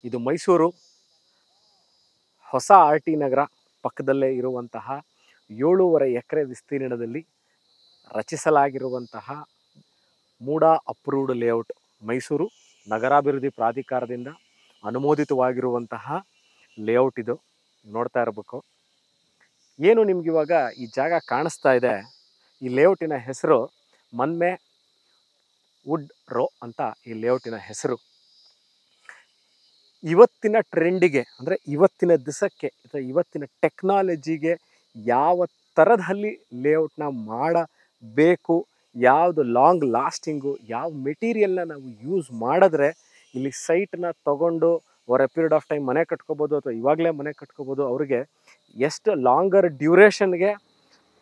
ಇದು ಮೈಸೂರು ಹೊಸ R T ನಗರ ಪಕ್ಕದಲ್ಲೇ ಇರುವಂತಹ 7.5 ಎಕರೆ ವಿಸ್ತೀರ್ಣದಲ್ಲಿ ರಚಿಸಲಾಗಿರುವಂತಹ ಮೂಡ ಅಪ್ರೂವ್ಡ್ ಲೇಔಟ್. ಮೈಸೂರು ನಗರಾಭಿವೃದ್ಧಿ ಪ್ರಾಧಿಕಾರದಿಂದ ಅನುಮೋದಿತವಾಗಿರುವಂತಹ ಲೇಔಟ್ ಇದು. ನೋಡ್ತಾ ಇರಬೇಕು. ಏನು ನಿಮ್ಗಿವಾಗ ಈ ಜಾಗ ಕಾಣಿಸ್ತಾ ಇದೆ, ಈ ಲೇಔಟಿನ ಹೆಸರು ಮನ್ಮೆ ವುಡ್ ರೋ ಅಂತ ಈ ಲೇಔಟಿನ ಹೆಸರು. ಇವತ್ತಿನ ಟ್ರೆಂಡಿಗೆ ಅಂದರೆ ಇವತ್ತಿನ ದಿವಸಕ್ಕೆ ಅಥವಾ ಇವತ್ತಿನ ಟೆಕ್ನಾಲಜಿಗೆ ಯಾವ ಥರದಲ್ಲಿ ಲೇಔಟ್ನ ಮಾಡಬೇಕು, ಯಾವುದು ಲಾಂಗ್ ಲಾಸ್ಟಿಂಗು, ಯಾವ ಮೆಟೀರಿಯಲ್ನ ನಾವು ಯೂಸ್ ಮಾಡಿದ್ರೆ ಇಲ್ಲಿ ಸೈಟ್ನ ತಗೊಂಡು over a period of time ಮನೆ ಕಟ್ಕೋಬೋದು ಅಥವಾ ಇವಾಗಲೇ ಮನೆ ಕಟ್ಕೋಬೋದು, ಅವ್ರಿಗೆ ಎಷ್ಟು ಲಾಂಗರ್ ಡ್ಯೂರೇಷನ್ಗೆ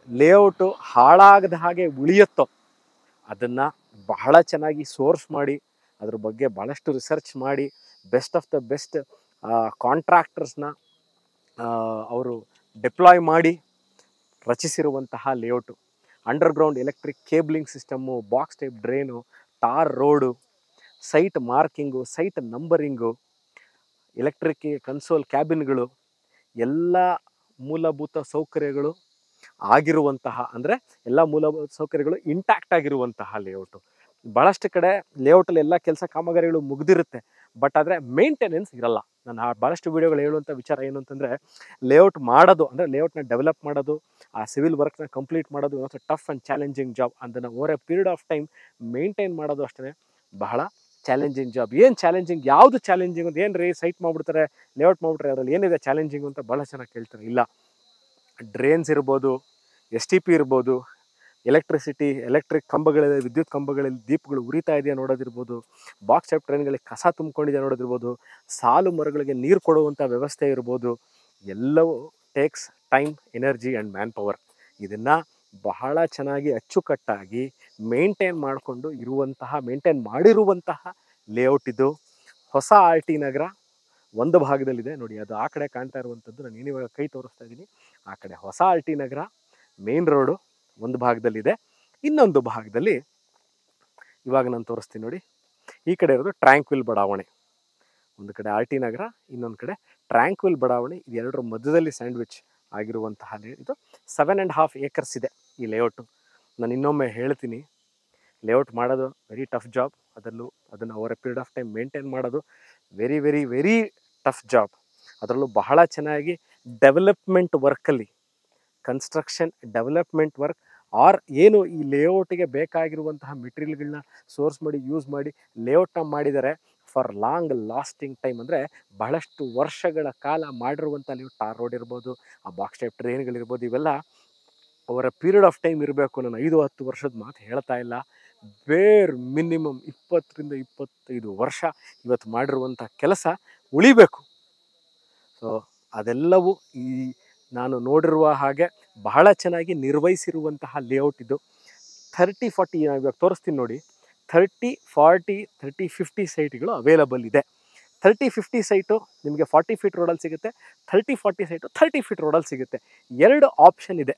ಲೇಔಟು ಹಾಳಾಗದ ಹಾಗೆ ಉಳಿಯುತ್ತೋ ಅದನ್ನು ಬಹಳ ಚೆನ್ನಾಗಿ ಸೋರ್ಸ್ ಮಾಡಿ ಅದ್ರ ಬಗ್ಗೆ ಭಾಳಷ್ಟು ರಿಸರ್ಚ್ ಮಾಡಿ ಬೆಸ್ಟ್ ಆಫ್ ದ ಬೆಸ್ಟ್ ಕಾಂಟ್ರಾಕ್ಟರ್ಸ್ನ ಅವರು ಡಿಪ್ಲಾಯ್ ಮಾಡಿ ರಚಿಸಿರುವಂತಹ layout. Underground electric cabling system, box type drain, tar road, site marking, site numbering, electric console ಕ್ಯಾಬಿನ್ಗಳು, ಎಲ್ಲ ಮೂಲಭೂತ ಸೌಕರ್ಯಗಳು ಆಗಿರುವಂತಹ, ಅಂದರೆ ಎಲ್ಲ ಮೂಲಭೂತ ಸೌಕರ್ಯಗಳು ಇಂಟ್ಯಾಕ್ಟ್ ಆಗಿರುವಂತಹ ಲೇಔಟು. ಭಾಳಷ್ಟು ಕಡೆ ಲೇಔಟಲ್ಲಿ ಎಲ್ಲ ಕೆಲಸ ಕಾಮಗಾರಿಗಳು ಮುಗಿದಿರುತ್ತೆ, ಬಟ್ ಆದರೆ ಮೇಂಟೆನೆನ್ಸ್ ಇರಲ್ಲ. ನಾನು ಭಾಳಷ್ಟು ವೀಡಿಯೋಗಳು ಹೇಳುವಂಥ ವಿಚಾರ ಏನು ಅಂತಂದರೆ, ಲೇಔಟ್ ಮಾಡೋದು ಅಂದರೆ ಲೇಔಟ್ನ ಡೆವಲಪ್ ಮಾಡೋದು, ಆ ಸಿವಿಲ್ ವರ್ಕ್ನ ಕಂಪ್ಲೀಟ್ ಮಾಡೋದು ಒಂದು ಟಫ್ ಆ್ಯಂಡ್ ಚಾಲೆಂಜಿಂಗ್ ಜಾಬ್. ಅದನ್ನು over a period of time maintain ಮಾಡೋದು ಅಷ್ಟೇ ಬಹಳ ಚಾಲೆಂಜಿಂಗ್ ಜಾಬ್. ಏನು ಚಾಲೆಂಜಿಂಗ್, ಯಾವುದು ಚಾಲೆಂಜಿಂಗ್ ಅಂತ, ಏನು ರೀ ಸೈಟ್ ಮಾಡಿಬಿಡ್ತಾರೆ, ಲೇಔಟ್ ಮಾಡಿಬಿಟ್ರೆ ಅದರಲ್ಲಿ ಏನಿದೆ ಚಾಲೆಂಜಿಂಗ್ ಅಂತ ಭಾಳ ಚೆನ್ನಾಗಿ ಕೇಳ್ತಾರೆ. ಇಲ್ಲ, ಡ್ರೈನ್ಸ್ ಇರ್ಬೋದು, ಎಸ್ ಟಿ ಪಿ ಇರ್ಬೋದು, ಎಲೆಕ್ಟ್ರಿಕ್ ಕಂಬಗಳಲ್ಲಿ, ವಿದ್ಯುತ್ ಕಂಬಗಳಲ್ಲಿ ದೀಪಗಳು ಉರಿತಾ ಇದೆಯಾ ನೋಡೋದಿರ್ಬೋದು, ಬಾಕ್ಸ್ ಟೈಪ್ ಟ್ರೈನ್ಗಳಿಗೆ ಕಸ ತುಂಬಿಕೊಂಡಿದೆ ನೋಡೋದಿರ್ಬೋದು, ಸಾಲು ಮರಗಳಿಗೆ ನೀರು ಕೊಡುವಂಥ ವ್ಯವಸ್ಥೆ ಇರ್ಬೋದು, ಎಲ್ಲವೂ takes time, energy and man power. ಇದನ್ನು ಬಹಳ ಚೆನ್ನಾಗಿ ಅಚ್ಚುಕಟ್ಟಾಗಿ ಮೇಂಟೈನ್ ಮಾಡಿರುವಂತಹ ಲೇಔಟ್ ಇದು. ಹೊಸ ಆರ್ ಟಿ ನಗರ ಒಂದು ಭಾಗದಲ್ಲಿದೆ ನೋಡಿ, ಅದು ಆ ಕಡೆ ಕಾಣ್ತಾ ಇರುವಂಥದ್ದು. ನಾನು ಏನಿವಾಗ ಕೈ ತೋರಿಸ್ತಾ ಇದ್ದೀನಿ ಆ ಕಡೆ ಹೊಸ ಆರ್ ಟಿ ನಗರ ಮೇನ್ ರೋಡು ಒಂದು ಭಾಗದಲ್ಲಿದೆ. ಇನ್ನೊಂದು ಭಾಗದಲ್ಲಿ ಇವಾಗ ನಾನು ತೋರಿಸ್ತೀನಿ ನೋಡಿ, ಈ ಕಡೆ ಇರೋದು ಟ್ರ್ಯಾಂಕ್ವಿಲ್ ಬಡಾವಣೆ. ಒಂದು ಕಡೆ ಆರ್ ಟಿ ನಗರ, ಇನ್ನೊಂದು ಕಡೆ ಟ್ರ್ಯಾಂಕ್ವಿಲ್ ಬಡಾವಣೆ. ಇದು ಎರಡರ ಮಧ್ಯದಲ್ಲಿ ಸ್ಯಾಂಡ್ವಿಚ್ ಆಗಿರುವಂತಹ ಇದು 7.5 acres ಇದೆ ಈ ಲೇಔಟು. ನಾನು ಇನ್ನೊಮ್ಮೆ ಹೇಳ್ತೀನಿ, ಲೇಔಟ್ ಮಾಡೋದು ವೆರಿ ಟಫ್ ಜಾಬ್. ಅದನ್ನು over a period of time maintain ಮಾಡೋದು very very very tough job. ಅದರಲ್ಲೂ ಬಹಳ ಚೆನ್ನಾಗಿ ಡೆವಲಪ್ಮೆಂಟ್ ವರ್ಕಲ್ಲಿ, ಕನ್ಸ್ಟ್ರಕ್ಷನ್ ಡೆವಲಪ್ಮೆಂಟ್ ವರ್ಕ್ ಆರ್ ಏನು ಈ ಲೇಔಟಿಗೆ ಬೇಕಾಗಿರುವಂತಹ ಮೆಟೀರಿಯಲ್ಗಳನ್ನ ಸೋರ್ಸ್ ಮಾಡಿ ಯೂಸ್ ಮಾಡಿ ಲೇಔಟ್ನ ಮಾಡಿದರೆ ಫಾರ್ ಲಾಂಗ್ ಲಾಸ್ಟಿಂಗ್ ಟೈಮ್, ಅಂದರೆ ಬಹಳಷ್ಟು ವರ್ಷಗಳ ಕಾಲ ಮಾಡಿರುವಂಥ ಲೇಔಟ್. ಟಾರ್ ರೋಡ್ ಇರ್ಬೋದು, ಆ ಬಾಕ್ಸ್ ಟೈಪ್ ಟ್ರೈನ್ಗಳಿರ್ಬೋದು, ಇವೆಲ್ಲ over a period of time ಇರಬೇಕು. ನಾನು 5-10 ವರ್ಷದ ಮಾತು ಹೇಳ್ತಾ ಇಲ್ಲ, ಬೇರ್ ಮಿನಿಮಮ್ 20-25 ವರ್ಷ ಇವತ್ತು ಮಾಡಿರುವಂಥ ಕೆಲಸ ಉಳಿಬೇಕು. ಸೊ ಅದೆಲ್ಲವೂ ಈ ನಾನು ನೋಡಿರುವ ಹಾಗೆ ಬಹಳ ಚೆನ್ನಾಗಿ ನಿರ್ವಹಿಸಿರುವಂತಹ ಲೇಔಟ್ ಇದು. 30-40 ನಾನು ಇವಾಗ ತೋರಿಸ್ತೀನಿ ನೋಡಿ, 30-40 30-50 ಸೈಟ್ಗಳು ಅವೈಲಬಲ್ ಇದೆ. 30-50 ಸೈಟು ನಿಮಗೆ 40 ಫೀಟ್ ರೋಡಲ್ಲಿ ಸಿಗುತ್ತೆ, 30-40 ಸೈಟು 30 ಫೀಟ್ ರೋಡಲ್ಲಿ ಸಿಗುತ್ತೆ. ಎರಡು ಆಪ್ಷನ್ ಇದೆ,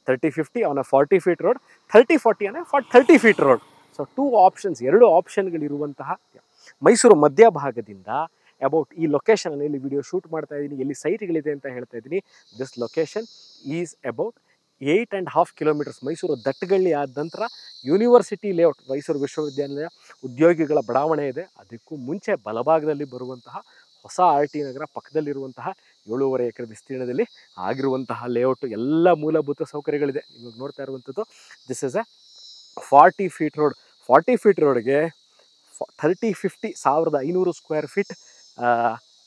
30-50 on a 40 feet road, 30-40 on a 30 feet road. So 2 options, ಎರಡು ಆಪ್ಷನ್ಗಳಿರುವಂತಹ ಮೈಸೂರು ಮಧ್ಯಭಾಗದಿಂದ ಅಬೌಟ್ ಈ ಲೊಕೇಶನ್, ಇಲ್ಲಿ ವಿಡಿಯೋ ಶೂಟ್ ಮಾಡ್ತಾ ಇದ್ದೀನಿ, ಎಲ್ಲಿ ಸೈಟ್ಗಳಿದೆ ಅಂತ ಹೇಳ್ತಾ ಇದ್ದೀನಿ. This location is about 8.5 kilometres. Mysuru Dattagalli ಆದ ನಂತರ ಯೂನಿವರ್ಸಿಟಿ ಲೇಔಟ್, ಮೈಸೂರು ವಿಶ್ವವಿದ್ಯಾನಿಲಯ ಉದ್ಯೋಗಿಗಳ ಬಡಾವಣೆ ಇದೆ. ಅದಕ್ಕೂ ಮುಂಚೆ ಬಲಭಾಗದಲ್ಲಿ ಬರುವಂತಹ ಹೊಸ ಆರ್ ಟಿ ನಗರ ಪಕ್ಕದಲ್ಲಿರುವಂತಹ 7.5 ಎಕರೆ ವಿಸ್ತೀರ್ಣದಲ್ಲಿ ಆಗಿರುವಂತಹ ಲೇಔಟು. ಎಲ್ಲ ಮೂಲಭೂತ ಸೌಕರ್ಯಗಳಿದೆ. ಇವಾಗ ನೋಡ್ತಾ ಇರುವಂಥದ್ದು this is a 40 feet road. 40 feet ರೋಡ್ಗೆ 30-50 1500 ಸ್ಕ್ವೇರ್ ಫೀಟ್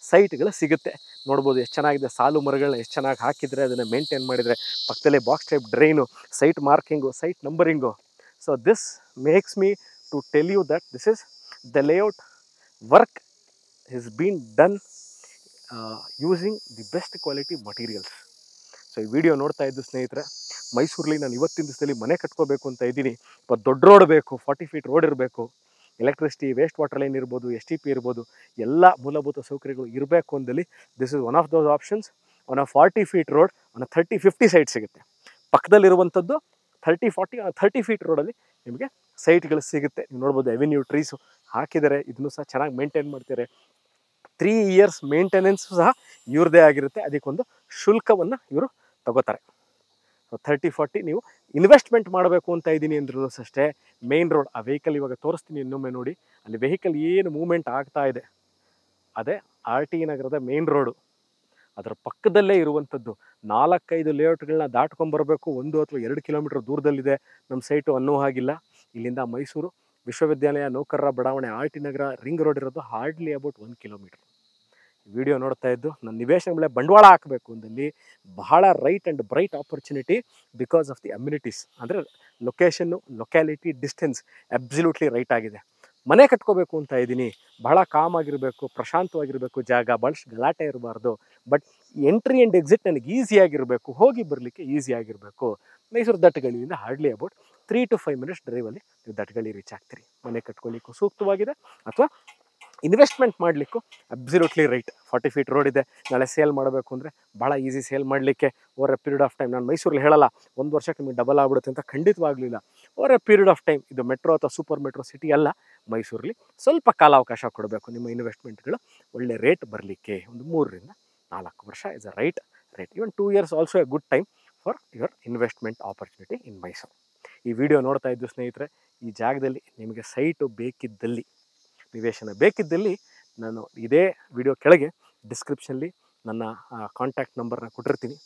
ಸೈಟ್ಗಳು ಸಿಗುತ್ತೆ. ನೋಡ್ಬೋದು ಎಷ್ಟು ಚೆನ್ನಾಗಿದೆ, ಸಾಲು ಮರಗಳನ್ನ ಎಷ್ಟು ಚೆನ್ನಾಗಿ ಹಾಕಿದರೆ, ಅದನ್ನು ಮೇಂಟೈನ್ ಮಾಡಿದರೆ, ಪಕ್ಕದಲ್ಲೇ box type drain, site marking, site numbering. So this makes me to tell you that this is the layout work has been done using the best quality materials. So ಈ ವಿಡಿಯೋ ನೋಡ್ತಾ ಇದ್ದು ಸ್ನೇಹಿತರೆ, ಮೈಸೂರಲ್ಲಿ ನಾನು ಇವತ್ತಿನ ದಿವಸದಲ್ಲಿ ಮನೆ ಕಟ್ಕೋಬೇಕು ಅಂತ ಇದ್ದೀನಿ. ಇವತ್ತು ದೊಡ್ಡ ರೋಡ್ ಬೇಕು, 40 ಫೀಟ್ ರೋಡ್ ಇರಬೇಕು, ಎಲೆಕ್ಟ್ರಿಸಿಟಿ, ವೇಸ್ಟ್ ವಾಟರ್ ಲೈನ್ ಇರ್ಬೋದು, ಎಸ್ ಟಿ ಪಿ ಇರ್ಬೋದು, ಎಲ್ಲ ಮೂಲಭೂತ ಸೌಕರ್ಯಗಳು ಇರಬೇಕು ಅಂದಲ್ಲಿ this is one of those options. On a 40 feet road on a 30-50 site ಸಿಗುತ್ತೆ. ಪಕ್ಕದಲ್ಲಿರುವಂಥದ್ದು 30-40 30 ಫೀಟ್ ರೋಡಲ್ಲಿ ನಿಮಗೆ ಸೈಟ್ಗಳು ಸಿಗುತ್ತೆ. ನೀವು ನೋಡ್ಬೋದು, ಅವೆನ್ಯೂ ಟ್ರೀಸು ಹಾಕಿದ್ದಾರೆ, ಇದನ್ನು ಸಹ ಚೆನ್ನಾಗಿ ಮೇಂಟೈನ್ ಮಾಡ್ತಾರೆ. 3 ಇಯರ್ಸ್ ಮೇಂಟೆನೆನ್ಸು ಸಹ ಇವ್ರದ್ದೇ ಆಗಿರುತ್ತೆ. ಅದಕ್ಕೊಂದು ಶುಲ್ಕವನ್ನು ಇವರು ತಗೋತಾರೆ. 30-40 ನೀವು ಇನ್ವೆಸ್ಟ್ಮೆಂಟ್ ಮಾಡಬೇಕು ಅಂತ ಇದ್ದೀನಿ ಅಂದ್ರೂ ಅಷ್ಟೇ ಮೇನ್ ರೋಡ್, ಆ ವೆಹಿಕಲ್ ಇವಾಗ ತೋರಿಸ್ತೀನಿ ಇನ್ನೊಮ್ಮೆ ನೋಡಿ, ಅಲ್ಲಿ ವೆಹಿಕಲ್ ಏನು ಮೂವ್ಮೆಂಟ್ ಆಗ್ತಾ ಇದೆ ಅದೇ RT ನಗರದ ಮೇನ್ ರೋಡು. ಅದರ ಪಕ್ಕದಲ್ಲೇ ಇರುವಂಥದ್ದು 4-5 ಲೇಔಟ್ಗಳನ್ನ ದಾಟ್ಕೊಂಡ್ಬರಬೇಕು. 1 ಅಥವಾ 2 ಕಿಲೋಮೀಟರ್ ದೂರದಲ್ಲಿದೆ ನಮ್ಮ ಸೈಟು ಅನ್ನೋ ಹಾಗಿಲ್ಲ. ಇಲ್ಲಿಂದ ಮೈಸೂರು ವಿಶ್ವವಿದ್ಯಾಲಯ, ನೌಕರರ ಬಡಾವಣೆ, RT ನಗರ, ರಿಂಗ್ ರೋಡ್ ಇರೋದು ಹಾರ್ಡ್ಲಿ ಅಬೌಟ್ 1 ಕಿಲೋಮೀಟರ್. ವಿಡಿಯೋ ನೋಡ್ತಾ ಇದ್ದು ನನ್ನ ನಿವೇಶನ ಮೇಲೆ ಬಂಡವಾಳ ಹಾಕಬೇಕು ಅಂದಲ್ಲಿ ಬಹಳ right and bright opportunity because of the amenities. ಅಂದರೆ location, locality, distance absolutely right ಆಗಿದೆ. ಮನೆ ಕಟ್ಕೋಬೇಕು ಅಂತ ಇದ್ದೀನಿ, ಬಹಳ ಕಾಮ್ ಆಗಿರಬೇಕು, ಪ್ರಶಾಂತವಾಗಿರಬೇಕು, ಜಾಗ ಭಾಳಷ್ಟು ಗಲಾಟೆ ಇರಬಾರ್ದು, ಬಟ್ ಎಂಟ್ರಿ ಆ್ಯಂಡ್ ಎಕ್ಸಿಟ್ ನನಗೆ ಈಸಿಯಾಗಿರಬೇಕು, ಹೋಗಿ ಬರಲಿಕ್ಕೆ ಈಸಿಯಾಗಿರಬೇಕು. ಮೈಸೂರು ದಟ್ಟಗಳ್ಳಿಯಿಂದ ಹಾರ್ಡ್ಲಿ ಅಬೌಟ್ 3 to 5 ಮಿನಿಟ್ಸ್ ಡ್ರೈವಲ್ಲಿ ನೀವು ದಟ್ಟಗಳ್ಳಿ ರೀಚ್ ಆಗ್ತೀರಿ. ಮನೆ ಕಟ್ಕೊಳ್ಳಿಕ್ಕೂ ಸೂಕ್ತವಾಗಿದೆ, ಅಥವಾ ಇನ್ವೆಸ್ಟ್ಮೆಂಟ್ ಮಾಡಲಿಕ್ಕೂ ಅಬ್ಸಲ್ಯೂಟ್ಲಿ ರೈಟ್. 40 ಫೀಟ್ ರೋಡ್ ಇದೆ. ನಾಳೆ ಸೇಲ್ ಮಾಡಬೇಕು ಅಂದರೆ ಭಾಳ ಈಸಿ ಸೇಲ್ ಮಾಡಲಿಕ್ಕೆ. Over a period of time, ನಾನು ಮೈಸೂರಲ್ಲಿ ಹೇಳಲ್ಲ 1 ವರ್ಷಕ್ಕೆ ನಿಮಗೆ ಡಬಲ್ ಆಗ್ಬಿಡುತ್ತೆ ಅಂತ, ಖಂಡಿತವಾಗಲಿಲ್ಲ. Over a period of time, ಇದು ಮೆಟ್ರೋ ಅಥವಾ ಸೂಪರ್ ಮೆಟ್ರೋ ಸಿಟಿ ಅಲ್ಲ, ಮೈಸೂರಲ್ಲಿ ಸ್ವಲ್ಪ ಕಾಲಾವಕಾಶ ಕೊಡಬೇಕು ನಿಮ್ಮ ಇನ್ವೆಸ್ಟ್ಮೆಂಟ್ಗಳು ಒಳ್ಳೆ ರೇಟ್ ಬರಲಿಕ್ಕೆ. ಒಂದು 3-4 ವರ್ಷ is a right rate. Even 2 years also A good time for your investment opportunity in Mysuru. ಈ ವಿಡಿಯೋ ನೋಡ್ತಾ ಇದ್ದು ಸ್ನೇಹಿತರೆ, ಈ ಜಾಗದಲ್ಲಿ ನಿಮಗೆ ಸೈಟು ಬೇಕಿದ್ದಲ್ಲಿ, ನಿವೇಶನ ಬೇಕಿದ್ದಲ್ಲಿ, ನಾನು ಇದೇ ವಿಡಿಯೋ ಕೆಳಗೆ ಡಿಸ್ಕ್ರಿಪ್ಷನ್ಲಿ ನನ್ನ ಕಾಂಟ್ಯಾಕ್ಟ್ ನಂಬರ್ನ ಕೊಟ್ಟಿರ್ತೀನಿ.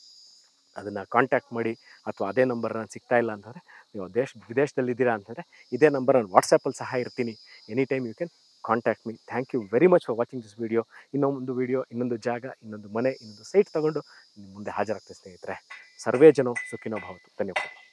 ಅದನ್ನು ಕಾಂಟ್ಯಾಕ್ಟ್ ಮಾಡಿ, ಅಥವಾ ಅದೇ ನಂಬರ್ ನಾನು ಸಿಗ್ತಾ ಇಲ್ಲ ಅಂತಂದರೆ, ನೀವು ವಿದೇಶದಲ್ಲಿದ್ದೀರಾ ಅಂತಂದರೆ ಇದೇ ನಂಬರ್ ನಾನು ವಾಟ್ಸಪ್ಪಲ್ಲಿ ಸಹ ಇರ್ತೀನಿ. Any time you can contact me. Thank you very much for watching this video. ಇನ್ನೊಂದು ವಿಡಿಯೋ, ಇನ್ನೊಂದು ಜಾಗ, ಇನ್ನೊಂದು ಮನೆ, ಇನ್ನೊಂದು ಸೈಟ್ ತಗೊಂಡು ನಿಮ್ಮ ಮುಂದೆ ಹಾಜರಾಗ್ತದೆ ಸ್ನೇಹಿತರೆ. ಸರ್ವೇ ಜನೋ ಸುಖಿನೋ ಭವಂತು. ಧನ್ಯವಾದ.